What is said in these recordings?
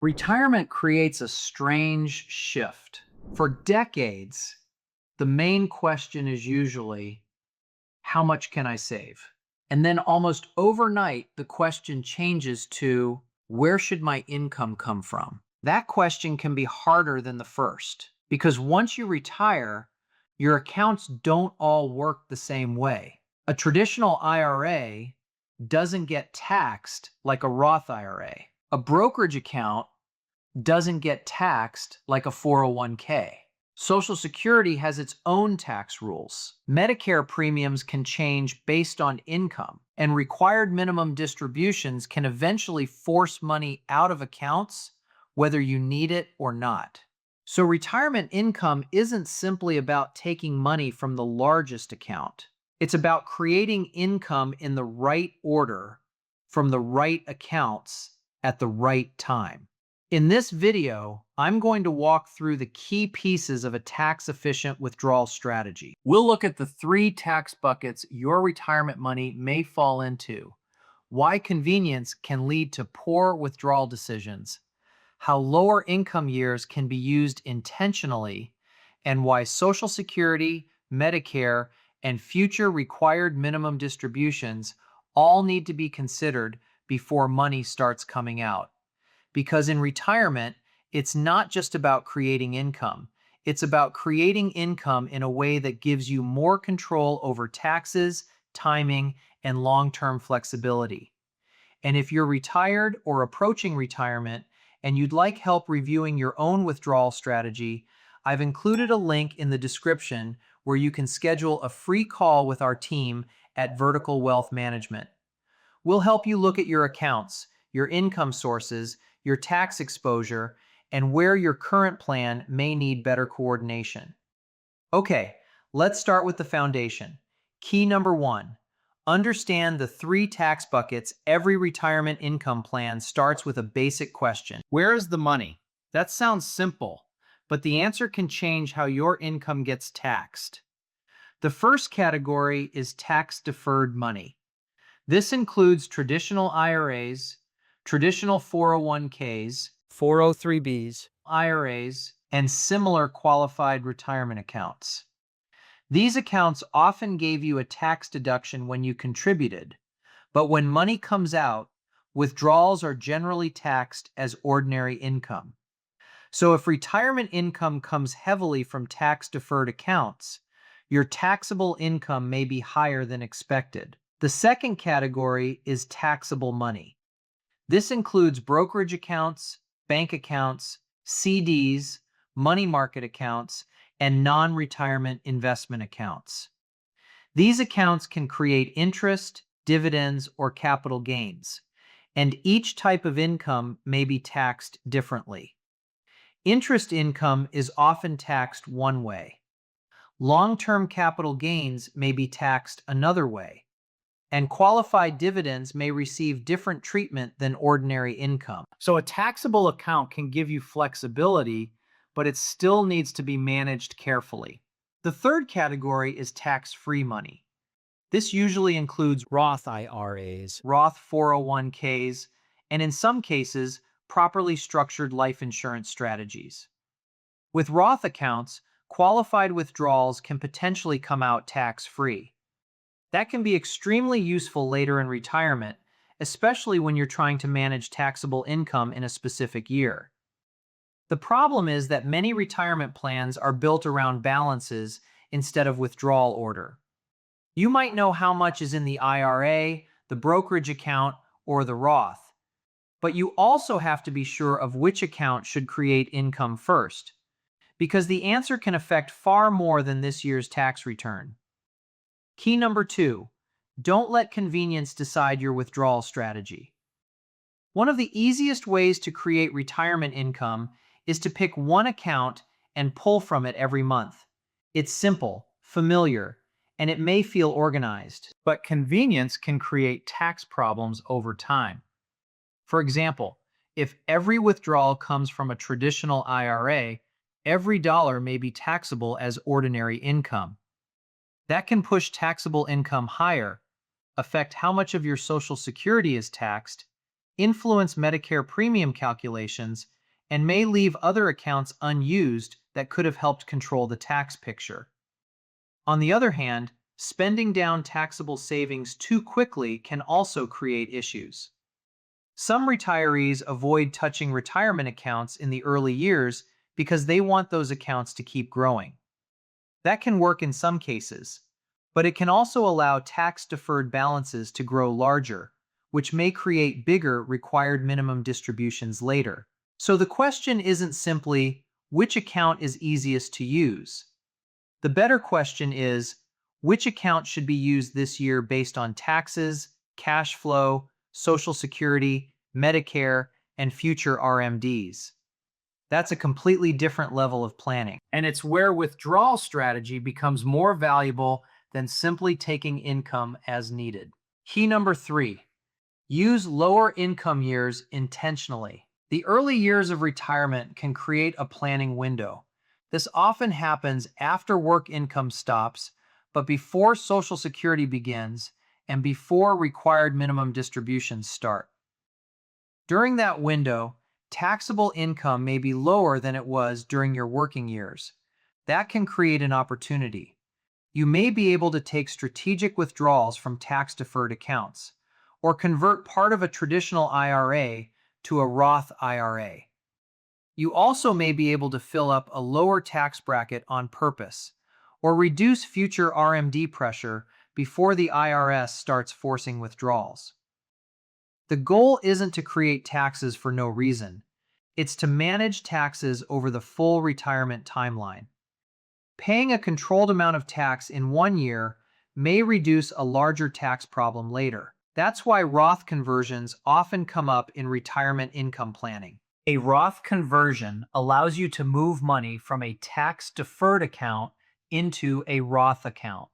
Retirement creates a strange shift. For decades, the main question is usually, how much can I save? And then almost overnight, the question changes to, where should my income come from? That question can be harder than the first because once you retire, your accounts don't all work the same way. A traditional IRA doesn't get taxed like a Roth IRA. A brokerage account doesn't get taxed like a 401k. Social Security has its own tax rules. Medicare premiums can change based on income, and required minimum distributions can eventually force money out of accounts, whether you need it or not. So, retirement income isn't simply about taking money from the largest account. It's about creating income in the right order from the right accounts at the right time. In this video, I'm going to walk through the key pieces of a tax-efficient withdrawal strategy. We'll look at the 3 tax buckets your retirement money may fall into, why convenience can lead to poor withdrawal decisions, how lower income years can be used intentionally, and why Social Security, Medicare, and future required minimum distributions all need to be considered before money starts coming out. Because in retirement, it's not just about creating income. It's about creating income in a way that gives you more control over taxes, timing, and long-term flexibility. And if you're retired or approaching retirement and you'd like help reviewing your own withdrawal strategy, I've included a link in the description where you can schedule a free call with our team at Vertical Wealth Management. We'll help you look at your accounts, your income sources, your tax exposure, and where your current plan may need better coordination. Okay, let's start with the foundation. Key number 1, understand the 3 tax buckets. Every retirement income plan starts with a basic question. Where is the money? That sounds simple, but the answer can change how your income gets taxed. The first category is tax-deferred money. This includes traditional IRAs, traditional 401ks, 403bs, IRAs, and similar qualified retirement accounts. These accounts often gave you a tax deduction when you contributed, but when money comes out, withdrawals are generally taxed as ordinary income. So if retirement income comes heavily from tax-deferred accounts, your taxable income may be higher than expected. The second category is taxable money. This includes brokerage accounts, bank accounts, CDs, money market accounts, and non-retirement investment accounts. These accounts can create interest, dividends, or capital gains, and each type of income may be taxed differently. Interest income is often taxed one way. Long-term capital gains may be taxed another way, and qualified dividends may receive different treatment than ordinary income. So a taxable account can give you flexibility, but it still needs to be managed carefully. The third category is tax-free money. This usually includes Roth IRAs, Roth 401ks, and in some cases, properly structured life insurance strategies. With Roth accounts, qualified withdrawals can potentially come out tax-free. That can be extremely useful later in retirement, especially when you're trying to manage taxable income in a specific year. The problem is that many retirement plans are built around balances instead of withdrawal order. You might know how much is in the IRA, the brokerage account, or the Roth, but you also have to be sure of which account should create income first, because the answer can affect far more than this year's tax return. Key number 2, don't let convenience decide your withdrawal strategy. One of the easiest ways to create retirement income is to pick one account and pull from it every month. It's simple, familiar, and it may feel organized, but convenience can create tax problems over time. For example, if every withdrawal comes from a traditional IRA, every dollar may be taxable as ordinary income. That can push taxable income higher, affect how much of your Social Security is taxed, influence Medicare premium calculations, and may leave other accounts unused that could have helped control the tax picture. On the other hand, spending down taxable savings too quickly can also create issues. Some retirees avoid touching retirement accounts in the early years because they want those accounts to keep growing. That can work in some cases, but it can also allow tax-deferred balances to grow larger, which may create bigger required minimum distributions later. So the question isn't simply which account is easiest to use. The better question is which account should be used this year based on taxes, cash flow, Social Security, Medicare, and future RMDs. That's a completely different level of planning. And it's where withdrawal strategy becomes more valuable than simply taking income as needed. Key number 3, use lower income years intentionally. The early years of retirement can create a planning window. This often happens after work income stops, but before Social Security begins and before required minimum distributions start. During that window, taxable income may be lower than it was during your working years. That can create an opportunity. You may be able to take strategic withdrawals from tax-deferred accounts, or convert part of a traditional IRA to a Roth IRA. You also may be able to fill up a lower tax bracket on purpose, or reduce future RMD pressure before the IRS starts forcing withdrawals. The goal isn't to create taxes for no reason. It's to manage taxes over the full retirement timeline. Paying a controlled amount of tax in one year may reduce a larger tax problem later. That's why Roth conversions often come up in retirement income planning. A Roth conversion allows you to move money from a tax-deferred account into a Roth account.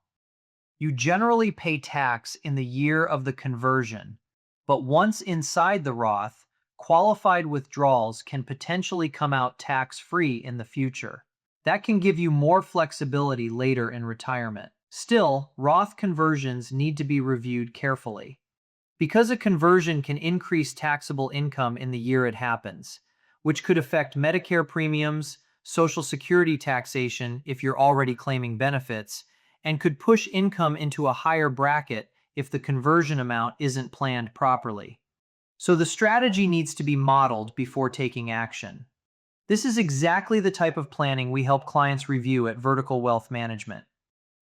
You generally pay tax in the year of the conversion, but once inside the Roth, qualified withdrawals can potentially come out tax-free in the future. That can give you more flexibility later in retirement. Still, Roth conversions need to be reviewed carefully. Because a conversion can increase taxable income in the year it happens, which could affect Medicare premiums, Social Security taxation if you're already claiming benefits, and could push income into a higher bracket if the conversion amount isn't planned properly. So the strategy needs to be modeled before taking action. This is exactly the type of planning we help clients review at Vertical Wealth Management.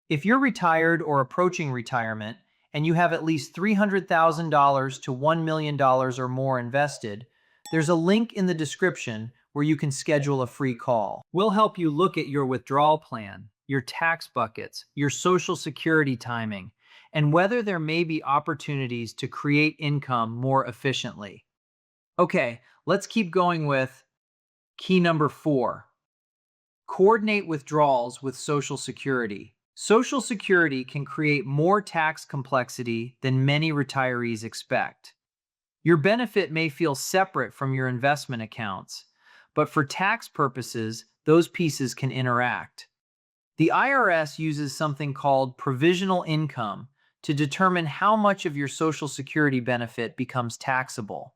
If you're retired or approaching retirement, and you have at least $300,000 to $1 million or more invested, there's a link in the description where you can schedule a free call. We'll help you look at your withdrawal plan, your tax buckets, your Social Security timing, and whether there may be opportunities to create income more efficiently. Okay, let's keep going with key number 4. Coordinate withdrawals with Social Security. Social Security can create more tax complexity than many retirees expect. Your benefit may feel separate from your investment accounts, but for tax purposes, those pieces can interact. The IRS uses something called provisional income to determine how much of your Social Security benefit becomes taxable.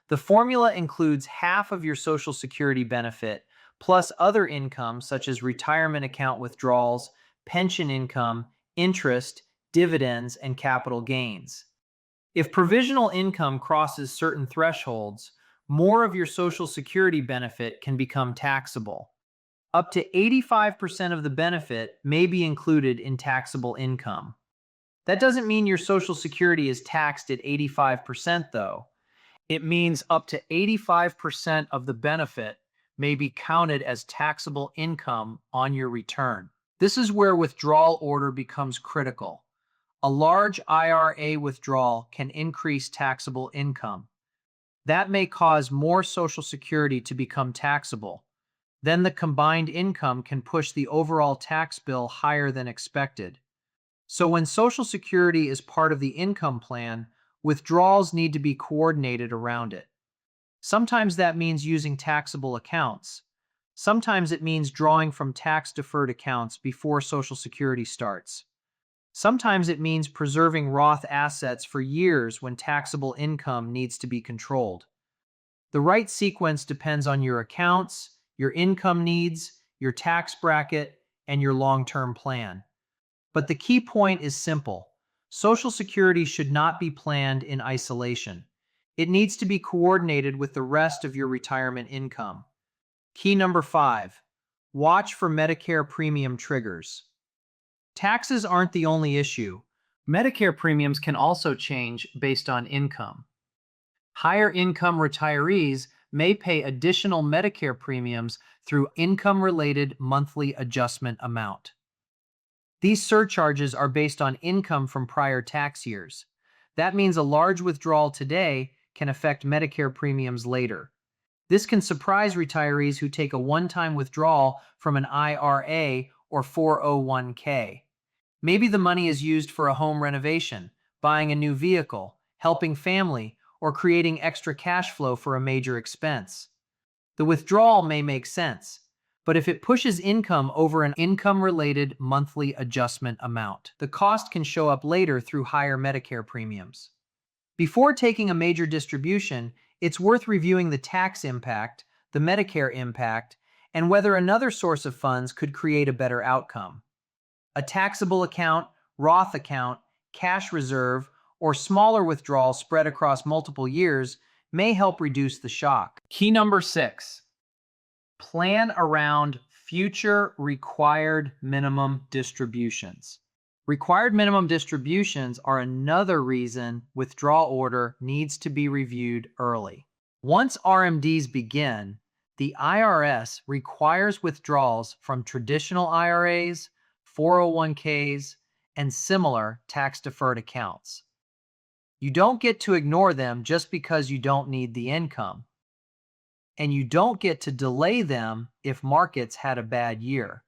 The formula includes half of your Social Security benefit plus other income such as retirement account withdrawals, pension income, interest, dividends, and capital gains. If provisional income crosses certain thresholds, more of your Social Security benefit can become taxable. Up to 85% of the benefit may be included in taxable income. That doesn't mean your Social Security is taxed at 85%, though. It means up to 85% of the benefit may be counted as taxable income on your return. This is where withdrawal order becomes critical. A large IRA withdrawal can increase taxable income. That may cause more Social Security to become taxable. Then the combined income can push the overall tax bill higher than expected. So when Social Security is part of the income plan, withdrawals need to be coordinated around it. Sometimes that means using taxable accounts. Sometimes it means drawing from tax-deferred accounts before Social Security starts. Sometimes it means preserving Roth assets for years when taxable income needs to be controlled. The right sequence depends on your accounts, your income needs, your tax bracket, and your long-term plan. But the key point is simple. Social Security should not be planned in isolation. It needs to be coordinated with the rest of your retirement income. Key number 5. Watch for Medicare premium triggers. Taxes aren't the only issue. Medicare premiums can also change based on income. Higher income retirees may pay additional Medicare premiums through income-related monthly adjustment amount. These surcharges are based on income from prior tax years. That means a large withdrawal today can affect Medicare premiums later. This can surprise retirees who take a one-time withdrawal from an IRA or 401k. Maybe the money is used for a home renovation, buying a new vehicle, helping family, or creating extra cash flow for a major expense. The withdrawal may make sense, but if it pushes income over an income-related monthly adjustment amount, the cost can show up later through higher Medicare premiums. Before taking a major distribution, it's worth reviewing the tax impact, the Medicare impact, and whether another source of funds could create a better outcome. A taxable account, Roth account, cash reserve, or smaller withdrawal spread across multiple years may help reduce the shock. Key number 6. Plan around future required minimum distributions. Required minimum distributions are another reason withdrawal order needs to be reviewed early. Once RMDs begin, the IRS requires withdrawals from traditional IRAs, 401ks, and similar tax-deferred accounts. You don't get to ignore them just because you don't need the income. And you don't get to delay them if markets had a bad year.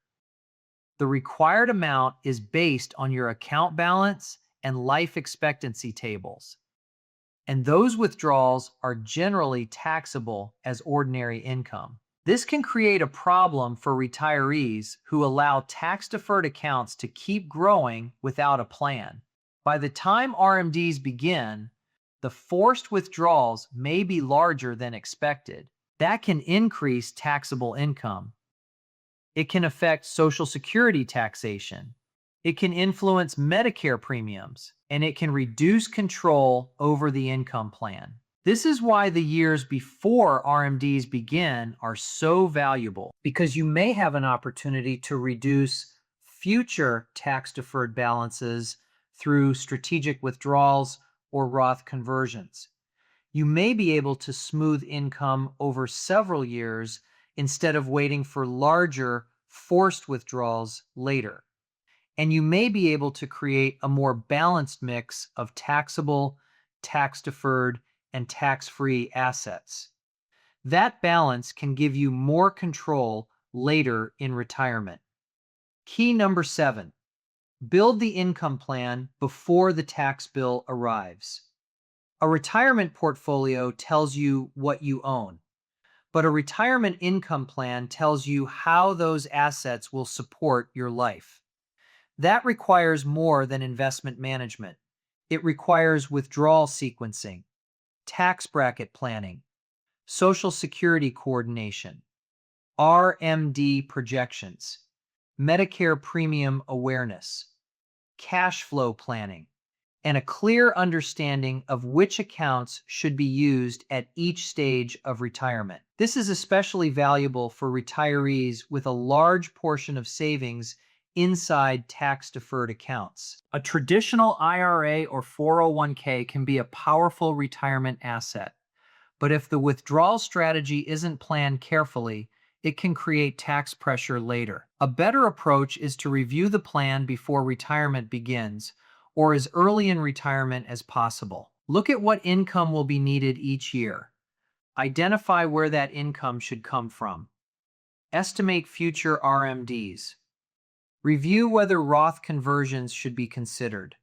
The required amount is based on your account balance and life expectancy tables. And those withdrawals are generally taxable as ordinary income. This can create a problem for retirees who allow tax-deferred accounts to keep growing without a plan. By the time RMDs begin, the forced withdrawals may be larger than expected. That can increase taxable income. It can affect Social Security taxation. It can influence Medicare premiums, and it can reduce control over the income plan. This is why the years before RMDs begin are so valuable, because you may have an opportunity to reduce future tax-deferred balances through strategic withdrawals or Roth conversions. You may be able to smooth income over several years instead of waiting for larger forced withdrawals later. And you may be able to create a more balanced mix of taxable, tax-deferred, and tax-free assets. That balance can give you more control later in retirement. Key number 7. Build the income plan before the tax bill arrives. A retirement portfolio tells you what you own, but a retirement income plan tells you how those assets will support your life. That requires more than investment management. It requires withdrawal sequencing, tax bracket planning, Social Security coordination, RMD projections, Medicare premium awareness, cash flow planning, and a clear understanding of which accounts should be used at each stage of retirement. This is especially valuable for retirees with a large portion of savings inside tax-deferred accounts. A traditional IRA or 401k can be a powerful retirement asset, but if the withdrawal strategy isn't planned carefully, it can create tax pressure later. A better approach is to review the plan before retirement begins, or as early in retirement as possible. Look at what income will be needed each year. Identify where that income should come from. Estimate future RMDs. Review whether Roth conversions should be considered.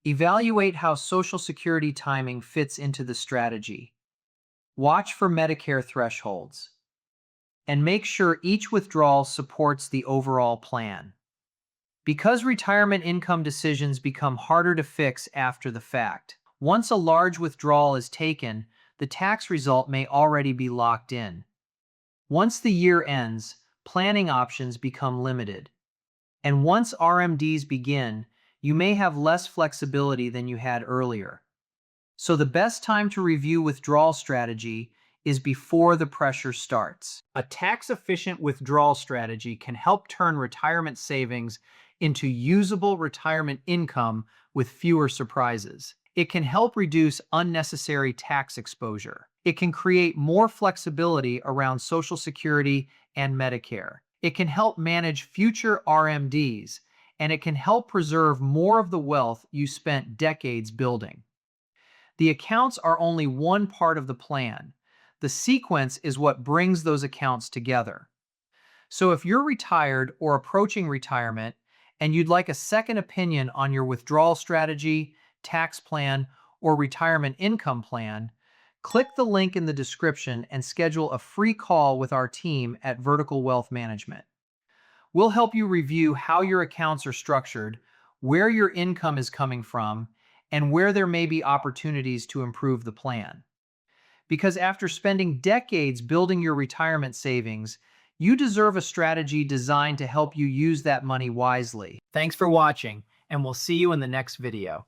Evaluate how Social Security timing fits into the strategy. Watch for Medicare thresholds. And make sure each withdrawal supports the overall plan. Because retirement income decisions become harder to fix after the fact. Once a large withdrawal is taken, the tax result may already be locked in. Once the year ends, planning options become limited. And once RMDs begin, you may have less flexibility than you had earlier. So the best time to review withdrawal strategy is before the pressure starts. A tax-efficient withdrawal strategy can help turn retirement savings into usable retirement income with fewer surprises. It can help reduce unnecessary tax exposure. It can create more flexibility around Social Security and Medicare. It can help manage future RMDs, and it can help preserve more of the wealth you spent decades building. The accounts are only one part of the plan. The sequence is what brings those accounts together. So if you're retired or approaching retirement and you'd like a second opinion on your withdrawal strategy, tax plan, or retirement income plan, click the link in the description and schedule a free call with our team at Vertical Wealth Management. We'll help you review how your accounts are structured, where your income is coming from, and where there may be opportunities to improve the plan. Because after spending decades building your retirement savings, you deserve a strategy designed to help you use that money wisely. Thanks for watching, and we'll see you in the next video.